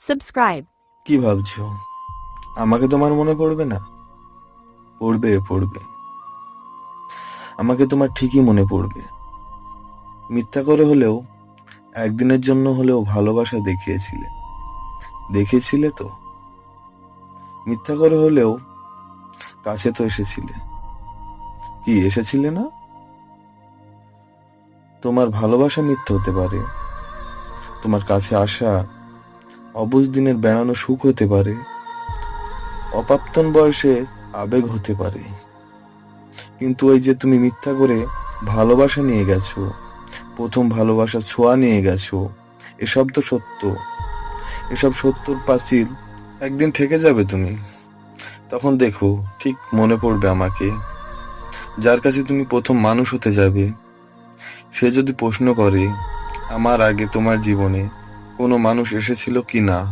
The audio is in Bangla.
Subscribe. কি ভাবছো আমাকে তোমার মনে পড়বে না? পড়বে পড়বে, আমাকে তোমার ঠিকই মনে পড়বে। মিথ্যা করে হলেও একদিনের জন্য হলেও ভালোবাসা দেখিয়েছিলে তো। মিথ্যা করে হলেও কাছে তো এসেছিলে। কি এসেছিলে না? তোমার ভালোবাসা মিথ্যা হতে পারে, তোমার কাছে আসা অবুঝ দিনের বেড়ানো সুখ হতে পারে, অপ্রাপ্তন বয়সে আবেগ হতে পারে, কিন্তু ওই যে তুমি মিথ্যা করে ভালোবাসা নিয়ে গেছো, প্রথম ভালোবাসার ছোঁয়া নিয়ে গেছো, এসব তো সত্য। এসব সত্যর পাঁচিল একদিন ঠেকে যাবে তুমি। তখন দেখো ঠিক মনে পড়বে আমাকে, যার কাছে তুমি প্রথম মানুষ হতে যাবে। সে যদি প্রশ্ন করে আমার আগে তোমার জীবনে কোনো মানুষ এসেছিল কি না,